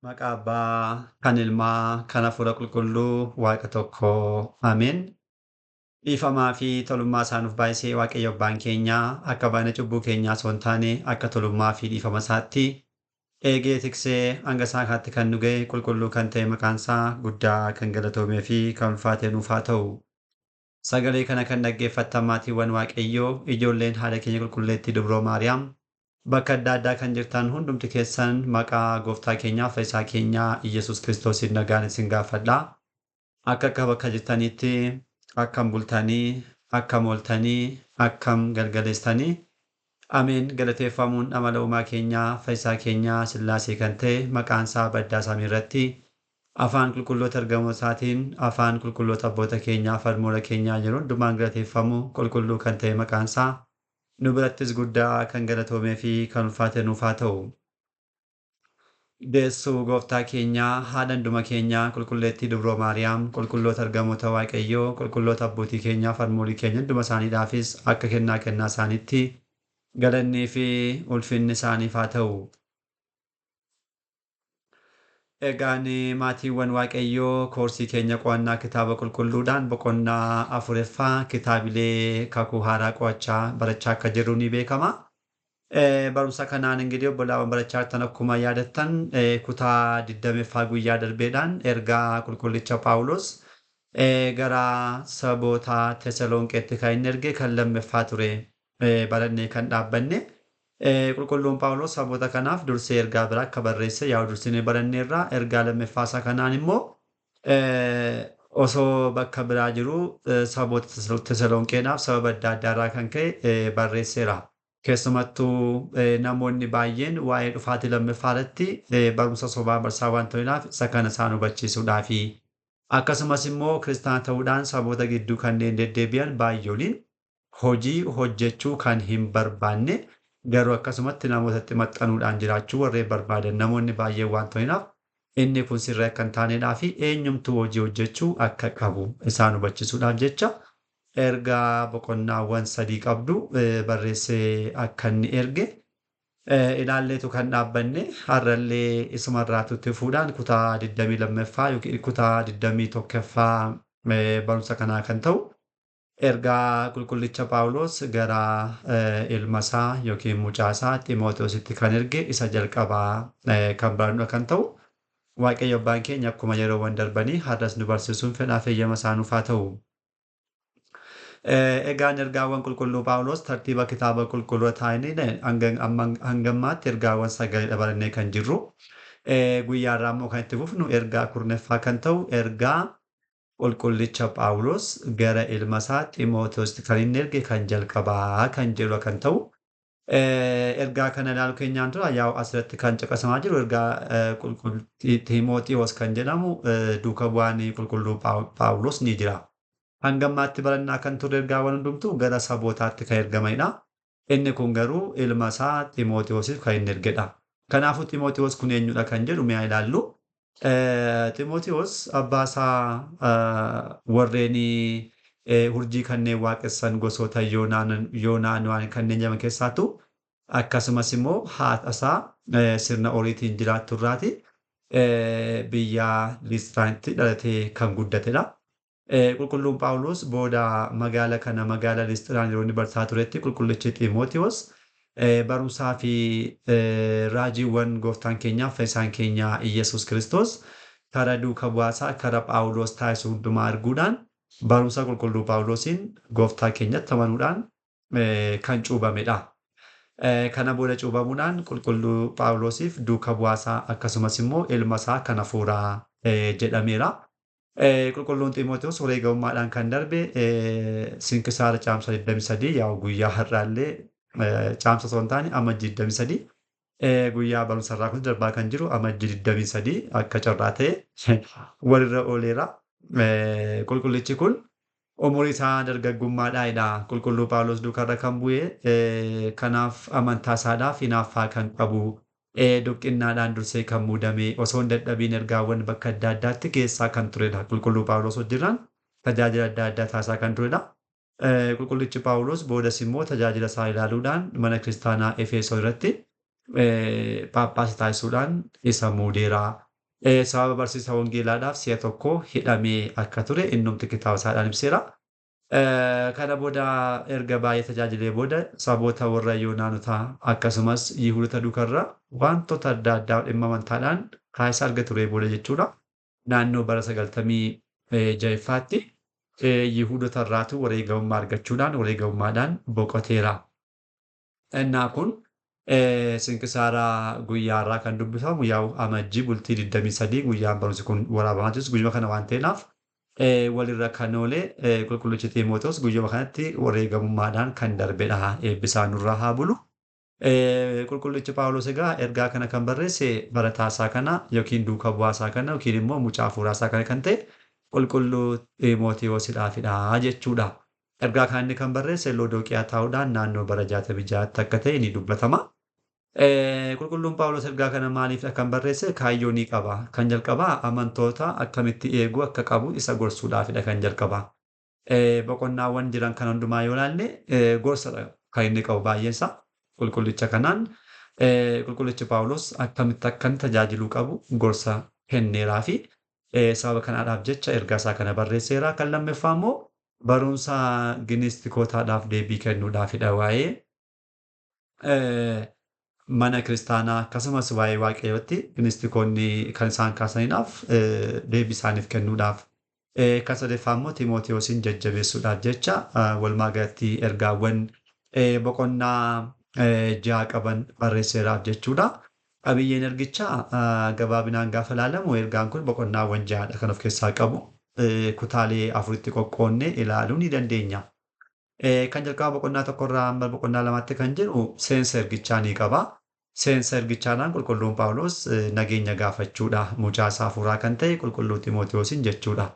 Maqaa Abbaa, kan Ilmaa, kan Hafuura Qulqulluu, Waaqa tokkoo. Ameen. Dhiifamaa fi tolummaa isaa nuuf baay'isee Waaqayyo Abbaan keenyaa akka baay'ina cubbuu keenyaa osoo hin taane akka tolummaa fi dhiifama isaatti eegee tiksee hanga isaa kanatti kan nu ga'e qulqulluu kan ta'e maqaan isaa guddaa kan galatoomee fi kan ulfaate nuuf haa ta'u. Sagalee kana kan dhaggeeffattan maatiiwwan Waaqayyoo ijoolleen haadha keenya qulqulleettii Dubroo Maariyaam bakka adda addaa kan jirtan hundumti keessan maqaa gooftaa keenyaa fayyisaa keenyaa Iyyasuus Kiristoosiin nagaan isin gaafadha. Akka bakka jirtanitti akkam bultanii, akkam ooltanii, akkam galgaleessitanii. Ameen. Galateeffamuun amala uumaa keenyaa fayyisaa keenyaa Sillaasee kan ta'e maqaan isaa baddaa samii irratti afaan qulqulloota ergamootaatiin afaan qulqulloota abboota keenyaa farmoota keenyaa jiru hundumaan galateeffamu qulqulluu kan ta'e maqaan isaa nu birattis guddaa kan galatoomee fi kan ulfaate nuuf haa ta'u. Deessuu gooftaa keenyaa haadha hunduma keenyaa qulqulleettii Dubroo Maariyaam qulqulloota ergamoota Waaqayyoo qulqulloota abbootii keenyaa farmoolii keenya hunduma isaaniidhaafis akka kennaa isaaniitti galannii fi ulfinni isaaniif haa ta'u. Egaan maatiiwwan Waaqayyoo koorsii keenya qo'annaa kitaaba qulqulluudhaan boqonnaa afuraffaa kitaabilee kakuu haaraa qo'achaa barachaa akka jirru ni beekama. Barumsa kanaan ingidiin obbolaawwan barachaa jirtan akkuma yaadattan kutaa 20ffaa guyyaa darbeedhaan ergaa qulqullicha Phaawulos gara saboota Tesalonqeetti kan inni erge kan lammaffaa ture barannee kan dhaabbanne. Qulqulluun Phaawulos saboota kanaaf dursee ergaa biraa akka barreesse yaa'u dursinee baranneerra ergaa lammaffaa isaa kanaan immoo osoo bakka biraa jiru saboota Tesalonqeedhaaf sababa adda addaarraa kan ka'e barreesseera. Keessumattuu namoonni baay'een waa'ee dhufaatii lammaffaa irratti barumsa sobaa barsaa waan ta'eedhaaf isa kana isaan hubachiisuudhaafi. Akkasumas immoo kiristaana ta'uudhaan saboota gidduu kanneen deddeebi'an baay'ooliin hojii hojjechuu kan hin barbaanne garuu akkasumatti namootatti maxxanuudhaan jiraachuu warreen barbaadan namoonni baay'een waan ta'eedhaaf inni kun sirrii akka hin taanedhaa fi eenyumtuu hojii hojjechuu akka qabu isaan hubachiisuudhaaf jecha ergaa boqonnaawwan 3 qabdu barreessee akka inni erge ilaalleetu kan dhaabbanne har'allee isumarraa fuudhaan kutaa 22ffaa yookiin kutaa 21ffaa barumsa kanaa kan ta'u ergaa qulqullicha Phaawulos gara ilma isaa yookiin mucaa isaa Xiimootewoositti kan erge isa jalqabaa kan barannudha kan ta'u. Waaqayyo Abbaan keenya akkuma yeroowwan darbanii har'as nu barsiisuun fedhaa fi eeyyama isaa nuuf haa ta'u. Egaan ergaawwan qulqulluu Phaawulos tartiiba kitaaba qulqulluu taa'anii hangammaatti ergaawwan 9 barannee kan jirru. Guyyaa irraa immoo kan itti fufnu ergaa 10ffaa kan ta'u ergaa qulqullicha Phaawulos gara ilma isaa Xiimootewoositti kan inni erge kan jalqabaa kan jedhu kan ta'u. Ergaa kana ilaalu keenyaan dura yaa'u asirratti kan caqasamaa jiru ergaa Xiimootewoos kan jedhamu duuka bu'aan qulqulluu Phaawulos ni jira. Hangammaatti barannaa kan ture ergaawwan hundumtuu gara sabootaatti kan ergamanidha. Inni kun garuu ilma isaa Xiimootewoosiif kan inni ergedha. Kanaafuu Xiimootewoos kun eenyudha kan jedhu mi'a ilaallu. Xiimootewoos abbaa isaa warreen urjii kanneen waaqessan gosoota Yoonaanwaan kanneen jedhaman keessaatu akkasumas immoo haadha isaa sirna horiitiin jiraattu irraati biyya Listraanitti dhalatee kan guddatedha. Qulqulluun Phaawulos booda magaala Listraan yeroo inni barsiisaa turetti qulqullichi Xiimootewoos barumsaa fi raajiiwwan gooftaan keenyaa fayyisaan keenyaa Iyyasuus Kiristoos karaa duuka bu'aasaa karaa Phaawulos taasisu hundumaa arguudhaan barumsa qulqulluu Phaawulosiin gooftaa keenyatti amanuudhaan kan cuubamedha. Kana booda cuubamuudhaan qulqulluu Phaawulosiif duuka bu'aasaa akkasumas immoo ilma isaa kan hafuuraa jedhameera. Qulqulluun Xiimootewoos wareegamummaadhaan kan darbe Sinkisaara caamsa 23 yaa'u guyyaa har'aallee caamsa osoo hin taane amajjii 23 guyyaa barumsarraa kun darbaa kan jiru amajjii 23 akka carraa ta'e walirra ooleera. Qulqullichi kun umurii isaa dargaggummaadhaadha. Qulqulluu Phaawulos duukarra kan bu'e kanaaf amantaa isaadhaaf hinaaffaa kan qabu duqqinnaadhaan dursee kan muudame osoo hin dadhabiin ergaawwan bakka adda addaatti keessaa kan turedha. Qulqulluu Phaawulos wajjirraan tajaajila adda addaa taasisaa kan turedha. Qulqullichi Phaawulos boodas immoo tajaajila isaa ilaaluudhaan mana kiristaanaa Efesoon irratti Paaphaasii taasisuudhaan isa muudeera. sababa barsiisa wangeelaadhaaf si'a tokko hidhamee akka ture innumti kitaaba isaadhaan ibseera. Kana booda erga baay'ee tajaajilee booda saboota warra Yoonaanotaa akkasumas Yihuudoota duukarraa wantoota adda addaa dhimma amantaadhaan kaayisaa arga turee booda jechuudha. Naannoo bara 96ffaatti Yihuudoota irraatu wareegamummaa argachuudhaan wareegamummaadhaan boqoteera. Innaa kun Sinkisaara guyyaa irraa kan dubbifamu yaa'u amajjii bultii 23 guyyaan barumsi kun waraabamaa jirus guyyuma kana waan ta'enaaf walirra kan oole qulqullichi Xiimotewos guyyuma kanatti wareegamummaadhaan kan darbedha. Eebbisaan nurraa haa bulu. Qulqullichi Phaawulos egaa ergaa kana kan barreesse barataasaa kana yookiin duuka bu'aasaa kana yookiin immoo mucaa hafuuraasaa kana kan ta'e qulqulluu Xiimotewosiidhaafidha jechuudha. Ergaa kana inni kan barreesse Lodooqiyaa taa'uudhaan naannoo bara 66tti akka ta'e ni dubbatama. Qulqulluun Phaawulos ergaa kana maaliif kan barreesse kaayyoo ni qaba. Kan jalqabaa amantoota akkamitti eeguu akka qabu isa gorsuudhaafidha kan jalqabaa. Boqonnaawwan jiran kan hundumaa yoo ilaalle gorsadha kan inni qabu baay'eensaa. Qulqullicha kanaan qulqullichi Phaawulos akkamitti akkan tajaajiluu qabu gorsa kenneeraa fi sababa kanaadhaaf jecha ergaa isaa kana barreesseera. Kan lammaffaa immoo barumsa ginistikotaadhaaf deebii kennuudhaafidha waa'ee mana kiristaanaa akkasumas waa'ee waaqayyootti ginistikoonni kan isaan kaasaniidhaaf deebii isaaniif kennuudhaaf. Kan sadaffaa immoo Xiimotewosiin jajjabeessuudhaaf jecha walumaa galatti ergaawwan boqonnaa 6 qaban barreesseeraaf jechuudha. Qabiyyeen ergichaa gabaabinaan gaafa ilaalamu ergaan kun boqonnaawwan 6dha kan of keessaa qabu. Kutaalee 4tti qoqqoodnee ilaaluu ni dandeenya. Kan jalqaba boqonnaa 1irraa hanga boqonnaa 2tti kan jedhu seensa ergichaa ni qaba. Seensa ergichaadhaan qulqulluun Phaawulos nageenya gaafachuudha. Mucaa isaa hafuuraa kan ta'e qulqulluu Xiimotewosiin jechuudha.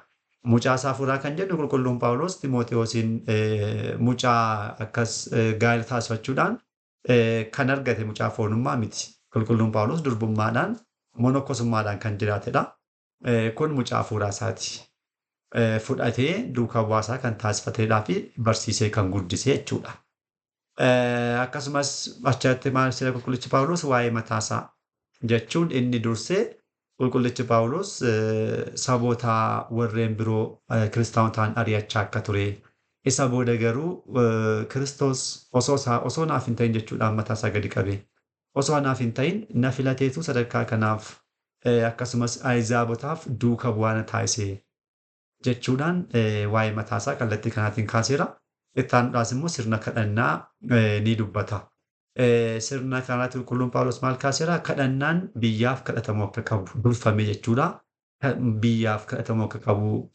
Mucaa isaa hafuuraa kan jedhu qulqulluun Phaawulos Xiimotewosiin mucaa akkas gaa'ela taasifachuudhaan kan argate mucaa foonummaa miti. Qulqulluun Phaawulos durbummaadhaan monokkosummaadhaan kan jiraatedha. Kun mucaa hafuuraa isaati. Fudhatee duukaa bu'aasaa kan taasifateedhaa fi barsiisee kan guddisee jechuudha. Akkasumas achirratti maal jedha qulqullichi Phaawulos waa'ee mataasaa jechuun inni dursee qulqullichi Phaawulos saboota warreen biroo kiristaanotaan ari'achaa akka ture. Isa booda garuu Kiristoos osoo naaf hin ta'in jechuudhaan mataasaa gadi qabe. Osoo naaf hin ta'in na filateetu sadarkaa kanaaf akkasumas Ahizaabotaaf duuka bu'aa taasise jechuudhaan waa'ee mataasaa kallattii kanaatiin kaaseera. Itti aanuudhaas immoo sirna kadhannaa ni dubbata. Sirna kanaatti qulqulluun Phaawulos maal kaaseera? Kadhannaan biyyaaf kadhatamuu akka qabu durfame jechuudha. Biyyaaf kadhatamuu akka qabu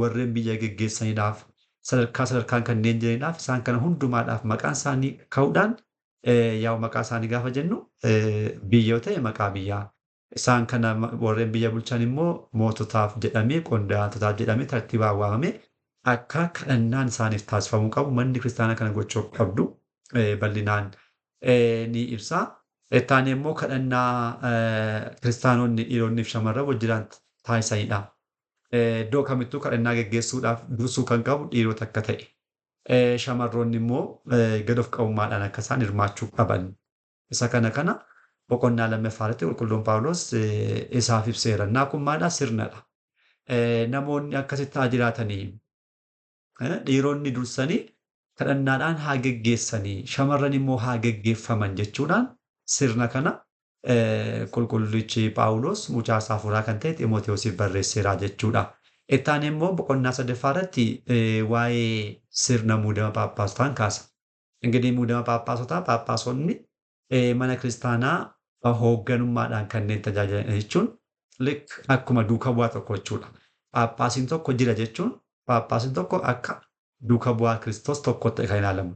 warreen biyya geggeessaniidhaaf sadarkaan kanneen jiraniidhaaf isaan kana hundumaadhaaf maqaan isaanii ka'uudhaan yaa'u maqaa isaanii gaafa jennu biyya yoo ta'e maqaa biyyaa. Isaan kana warreen biyya bulchan immoo moototaaf jedhamee qondaaltotaaf jedhamee tartiibaan waamamee akka kadhannaan isaaniif taasifamuu qabu manni kiristaanaa kana gochuu qabdu bal'inaan ni ibsa. Itti aanee immoo kadhannaa kiristaanonni dhiironnii fi shamarran wajjiraan taasisanidha. Iddoo kamittuu kadhannaa geggeessuudhaaf dursuu kan qabu dhiirota akka ta'e. Shamarroonni immoo gad of qabummaadhaan akka isaan hirmaachuu qaban. Isa kana boqonnaa lammaffaarratti qulqulluun Phaawulos isaaf ibseera. Innaa kun maalidhaa? Sirnadha. Namoonni akkasitti haa jiraatanii. Dhiironni dursanii kadhannaadhaan haa geggeessanii. Shamarran immoo haa geggeeffaman jechuudhaan sirna kana qulqullichi Phaawulos mucaa isaa hafuuraa kan ta'e Xiimotewosiif barreesseera jechuudha. Itti aanee immoo boqonnaa 3ffaarratti waa'ee sirna muudama phaaphaasootaan kaasa. Ingidiin muudama phaaphaasotaa phaaphaasoonni mana kiristaanaa hoogganummaadhaan kanneen tajaajilan jechuun akkuma duuka bu'aa tokko jechuudha. Phaaphaasiin tokko jira jechuun phaaphaasiin tokko akka duuka bu'aa Kiristoos tokkotti kan ilaalamu.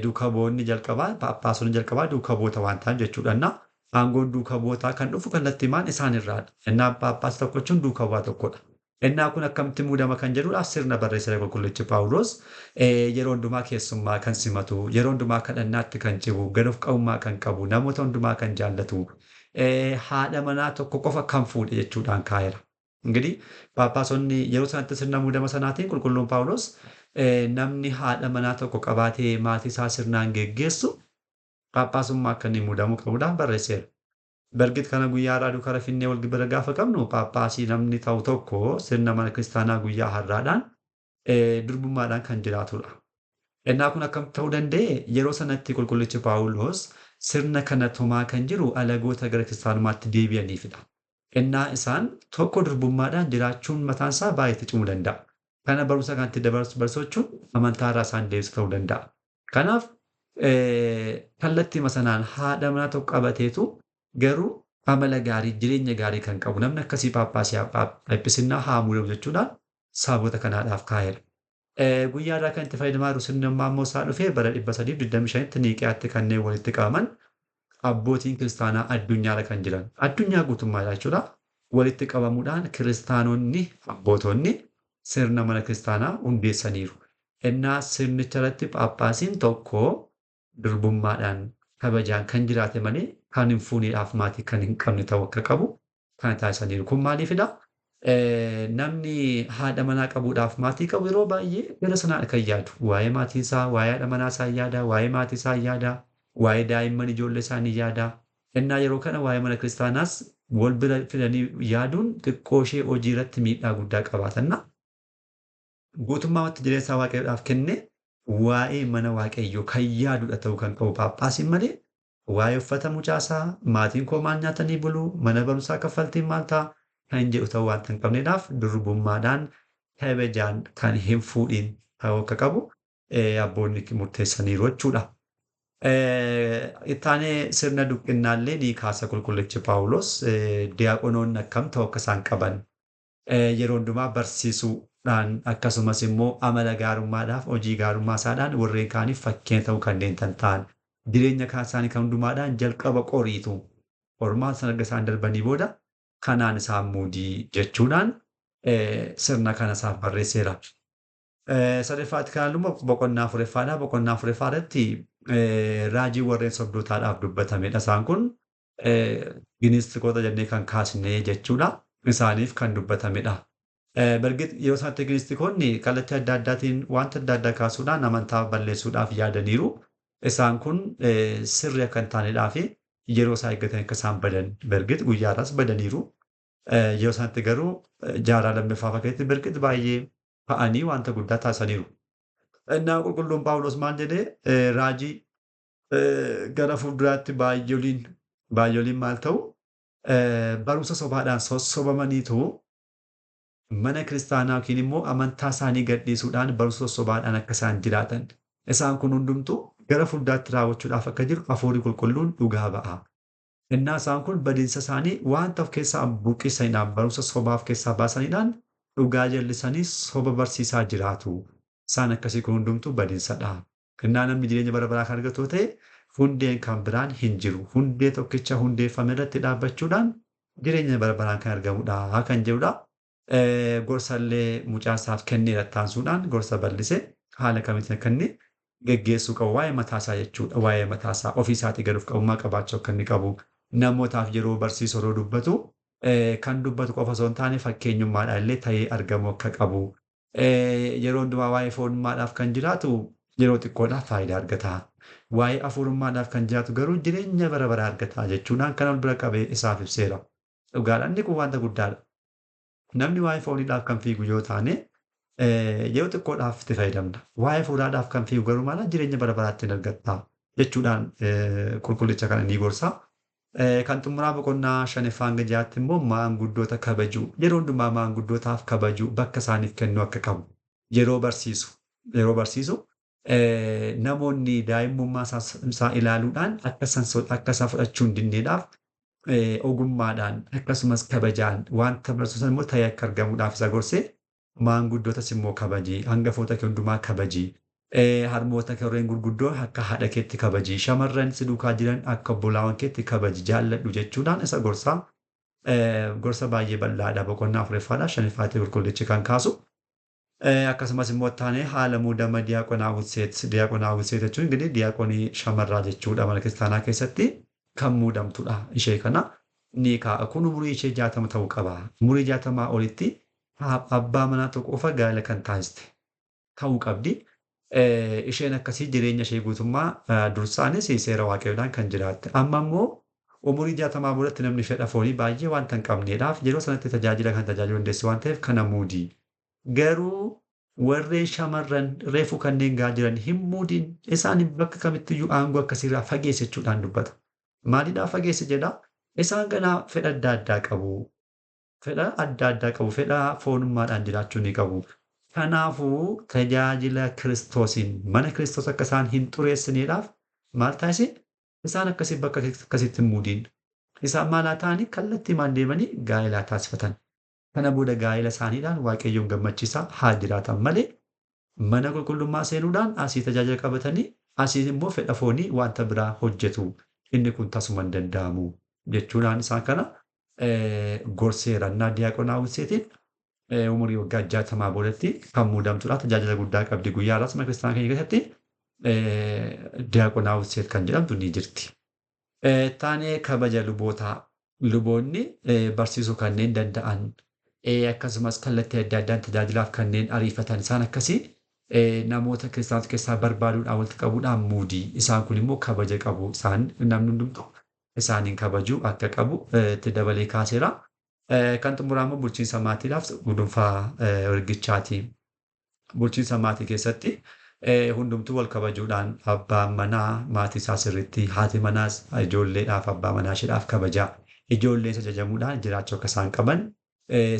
Duuka bu'oonni jalqabaa phaaphaasoonni jalqabaa duuka bu'oota waan ta'an jechuudha. Aangoon duuka bu'ootaa kan dhufu kallattiimaan isaan irraadha. Innaan phaaphaasii tokko jechuun duuka bu'aa tokkodha. Innaa kun akkamitti muudama kan jedhuudhaaf sirna barreessee qulqullichi Phaawulos yeroo hundumaa keessummaa kan simatu, yeroo hundumaa kadhannaatti kan cimu, gad of qabummaa kan qabu, namoota hundumaa kan jaallatu, haadha manaa tokko qofa kan fuudhe jechuudhaan kaa'eera. Ingidihi phaaphaasonni yeroo sanatti sirna muudama sanaatiin qulqulluun Phaawulos namni haadha manaa tokko qabaatee maatii isaa sirnaan geggeessu phaaphaasummaa akka inni muudamuu qabuudhaan barreesseera. Bargit kana guyyaa har'aa duukaa rafinnee wal bira gaafa qabnu Phaaphaasii namni ta'u tokko sirna mana kiristaanaa guyyaa har'aadhaan durbummaadhaan kan jiraatudha. Innaa kun akkam ta'uu danda'e yeroo sanatti qulqullichi Phaawulos sirna kana tumaa kan jiru alagoota gara kiristaanummaatti deebi'aniifidha. Innaa isaan tokko durbummaadhaan jiraachuun mataan isaa baay'eetti cimuu danda'a. Kana barumsa kanatti barsiifachuun amantaa irraa isaan deebisu ta'uu danda'a. Kanaaf kallattii sanaan haadha manaa tokko qabateetu garuu amala gaarii jireenya gaarii kan qabu namni akkasii Phaaphaasii Phaphisinaa haa muudamu jechuudhaan saboota kanaadhaaf kaa'eera. Guyyaa irraa kan itti fayyadamaa jiru sirni ammaa immoo isaa dhufee bara 325tti Niiqiyaatti kanneen walitti qabaman abbootiin kiristaanaa addunyaarra kan jiran addunyaa guutummaadha jechuudha. Walitti qabamuudhaan kiristaanonni abbootonni sirna mana kiristaanaa hundeessaniiru. Innaa sirnicha irratti Phaaphaasiin tokko durbummaadhaan kabajaan kan jiraate malee kan hin fuuniidhaaf maatii kan hin qabne ta'uu akka qabu kan taasisaniiru. Kun maaliifidha? Namni haadha manaa qabuudhaaf maatii qabu yeroo baay'ee gara sanaan kan yaadu. Waa'ee maatii isaa, waa'ee haadha manaa isaa yaada, waa'ee maatii isaa yaada, waa'ee daa'imman ijoollee isaanii yaada. Innaa yeroo kana waa'ee mana kiristaanaas wal bira fidanii yaaduun xiqqoo ishee hojii irratti miidhaa guddaa qabaatanna. Guutummaatti jireenya isaa Waaqayyoodhaaf kenne waa'ee mana Waaqayyoo kan yaadudha ta'uu kan qabu Phaaphaasiin malee waa'ee uffata mucaasaa, maatiin koo maal nyaatanii bulu, mana barumsaa kaffaltiin maal ta'a kan jedhu ta'uu waanta hin qabneedhaaf durbummaadhaan kabajaan kan hin fuudhin ta'uu akka qabu abboonni murteessaniiru jechuudha. Ittaanee sirna duqqinaallee ni kaasa qulqullichi Phaawulos diyaaqonoonni akkam ta'uu akka isaan qaban yeroo hundumaa barsiisuudhaan akkasumas immoo amala gaarummaadhaaf hojii gaarummaa isaadhaan warreen kaaniif fakkeenya ta'uu kanneen ta'an jireenya isaanii kan hundumaadhaan jalqaba qoriitu ormaan sana erga isaan darbanii booda kanaan isaan muudii jechuudhaan sirna kana isaaf barreesseera. Sadaffaatti kan immoo boqonnaa afuraffaadha. Boqonnaa afuraffaa irratti raajii warreen sobdootaadhaaf dubbatamedha. Isaan kun giniistikoota jennee kan kaasne jechuudha. Isaaniif kan dubbatamedha. Bargit yeroo sanatti giniistikoonni kallattii adda addaatiin wanta adda addaa kaasuudhaan amantaa balleessuudhaaf yaadaniiru. Isaan kun sirrii akka hin taanedhaa fi yeroo isaa eeggatan akka isaan badan bargit guyyaadhaas badaniiru. Yeroo sanatti garuu jaarraa lammaffaa fakkeetti bargit baay'ee ka'anii wanta guddaa taasisaniiru. Innaa qulqulluun Phaawulos maal jedhee raajii gara fuulduraatti baay'ooliin maal ta'u barumsa sobaadhaan sossobamaniitu mana kiristaanaa yookiin immoo amantaa isaanii gadhiisuudhaan barumsa sossobaadhaan akka isaan jiraatan. Isaan kun hundumtuu gara fuulduraatti raawwachuudhaaf akka jiru hafuurri qulqulluun dhugaa ba'a. Innaa isaan kun badiinsa isaanii wanta of keessaa buqqisaniidhaan barumsa sobaaf keessaa baasaniidhaan dhugaa jallisanii soba barsiisaa jiraatu. Isaan akkasii kun hundumtuu badiinsadha. Innaa namni jireenya bara baraa kan argatu ta'e hundeen kan biraan hin jiru. Hundee tokkicha hundeeffame irratti dhaabbachuudhaan jireenya bara baraan kan argamudha kan jedhudha. Gorsallee mucaasaaf kenneera taasisuudhaan gorsa bal'ise haala kamitti akka inni geggeessuu qabu waa'ee mataasaa jechuudha. Waa'ee mataasaa ofii isaatii galuuf qabummaa qabaachuu akka inni qabu namootaaf yeroo barsiisu yeroo dubbatu kan dubbatu qofa osoo hin taane fakkeenyummaadhaan illee ta'ee argamu akka qabu. Yeroo hundumaa waa'ee foonummaadhaaf kan jiraatu yeroo xiqqoodhaaf faayidaa argata. Waa'ee hafuurummaadhaaf kan jiraatu garuu jireenya bara baraa argata jechuudhaan kan wal bira qabee isaaf ibseera. Dhugaadhaan inni kun wanta guddaadha. Namni waa'ee fooniidhaaf kan fiigu yoo taane yeroo xiqqoodhaaf itti fayyadamna. Waa'ee fuudhaadhaaf kan fiigu garuu maala jireenya bara baraatti hin argatta jechuudhaan qulqullicha kana ni gorsa. Kan xumuraa boqonnaa 5ffaa hanga 6tti immoo maanguddoota kabajuu yeroo hundumaa maanguddootaaf kabajuu bakka isaaniif kennuu akka qabu yeroo barsiisu namoonni daa'imummaa isaa ilaaluudhaan akka isaan fudhachuu hin dinneedhaaf ogummaadhaan akkasumas kabajaan wanta barsiisan immoo ta'ee akka argamuudhaaf isa gorsee maanguddootas immoo kabajii hangafoota kee hundumaa kabajii harmoota kee warreen gurguddoo akka haadha keetti kabajii shamarran si duukaa jiran akka obbolaawwan keetti kabajii jaalladhu jechuudhaan isa gorsa baay'ee bal'aadha boqonnaa 4ffaadha 5ffaatti qulqullichi kan kaasu. Akkasumas immoo taanee haala muudama diyaaqonaa Husseet jechuun ingirii diyaaqonii shamarraa jechuudha mana kiristaanaa keessatti kan muudamtudha ishee kana ni kaa'a kun umurii ishee 60 ta'uu qaba. Umurii 60 olitti abbaa manaa tokko qofa gaa'ela kan taasiste ta'uu qabdi. Isheen akkasii jireenya ishee guutummaa dursaanis seera waaqayyoodhaan kan jiraatte. Amma immoo Umurii 60 boodatti namni fedha foonii baay'ee waanta hin qabneedhaaf yeroo sanatti tajaajila kan tajaajiluu dandeessu waan ta'eef kana muudii. Garuu warreen shamarran reefu kanneen gahaa jiran hin muudiin. Isaan bakka kamittiyyuu aangoo akkasiirraa fageesse jechuudhaan dubbata. Maaliidhaaf fageesse jedhaa? Isaan ganaa fedha adda addaa qabu. Fedha adda addaa qabu. Fedha foonummaadhaan jiraachuu ni qabu. Kanaafuu tajaajila Kiristoosiin mana Kiristoos akka isaan hin xureessineedhaaf maal taasise? Isaan akkasii bakka akkasitti hin muudiin. Isaan maal haa ta'anii kallattiimaan deemanii gaa'elaa taasifatan. Kana booda gaa'ela isaaniidhaan Waaqayyoon gammachiisaa haa jiraatan malee mana qulqullummaa seenuudhaan asii tajaajila qabatanii asii immoo fedha foonii wanta biraa hojjetu. Inni kun tasuma hin danda'amu jechuudhaan isaan kana gorseerannaa diyaaqonaa Hawwaseetiin umurii waggaa 60 boodatti kan muudamtudha. Tajaajila guddaa qabdi. Guyyaa har'aas mana kiristaanaa keenya keessatti diyaaqonaa Hawwaseet kan jedhamtu ni jirti. Taanee kabaja lubootaa. Luboonni barsiisuu kanneen danda'an akkasumas kallattii adda addaan tajaajilaaf kanneen ariifatan isaan akkasii namoota kiristaanota keessaa barbaaduudhaan walitti qabuudhaan muudii. Isaan kun immoo kabaja qabu. Isaan namni hundumtuu isaaniin kabajuu akka qabu itti dabalee kaaseera. Kan xumuraa immoo bulchiinsa maatiidhaaf gudunfaa ergichaati. Bulchiinsa maatii keessatti hundumtuu wal kabajuudhaan abbaan manaa maatii isaa sirriitti haati manaas ijoolleedhaaf abbaa manaa isheedhaaf kabajaa. Ijoolleen jajamuudhaan jiraachuu akka isaan qaban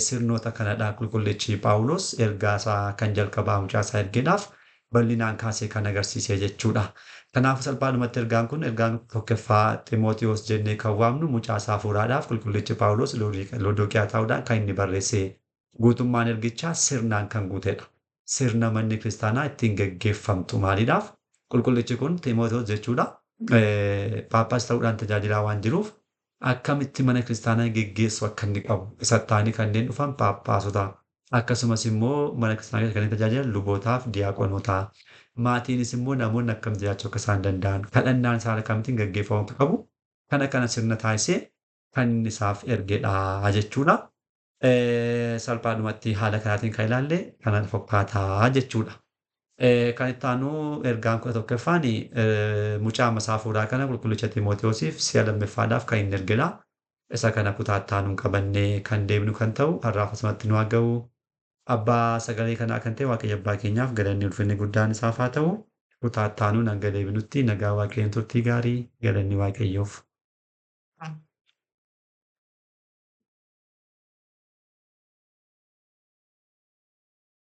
sirnoota kanadhaan qulqullichi Phaawulos ergaa isaa kan jalqabaa mucaa isaa ergeedhaaf bal'inaan kaasee kan agarsiise jechuudha. Kanaafuu salphaadhumatti ergaan kun ergaan tokkoffaa Xiimotewos jennee kan waamnu mucaa isaa hafuuraadhaaf qulqullichi Phaawulos Lodooqiyaa taa'uudhaan kan inni barreesse. Guutummaan ergichaa sirnaan kan guutedha. Sirna manni kiristaanaa ittiin gaggeeffamtu maaliidhaaf? Qulqullichi kun Xiimotewos jechuudha. Paappaas ta'uudhaan tajaajilaa waan jiruuf akkamitti mana kiristaanaa geggeessu akka inni qabu isatti ta'anii kanneen dhufan paappaasota akkasumas immoo mana kiristaanaa keessa kanneen tajaajilan lubootaaf diyaaqonotaa maatiinis immoo namoonni akkamitti jiraachuu akka isaan danda'an kadhannaan isaan akkamittiin gaggeeffamuu akka qabu kana sirna taasisee kan inni isaaf ergedha jechuudha. Salphaadhumatti haala kanaatiin kan ilaalle kana fakkaataa jechuudha. Kan itti aanu ergaan 11ffaan mucaa isaa hafuuraa kana qulqullicha Xiimotewosiif si'a lammaffaadhaaf kan inni ergedha. Isa kana kutaa itti aanuun qabannee kan deemnu kan ta'u har'aaf asumatti nu haa ga'u. Abbaa sagalee kanaa kan ta'e Waaqayyo Abbaa keenyaaf galanni ulfinni guddaan isaaf haa ta'u. Kutaa itti aanuun hanga deebinutti nagaa Waaqayyoon turtii gaarii galanni Waaqayyoof.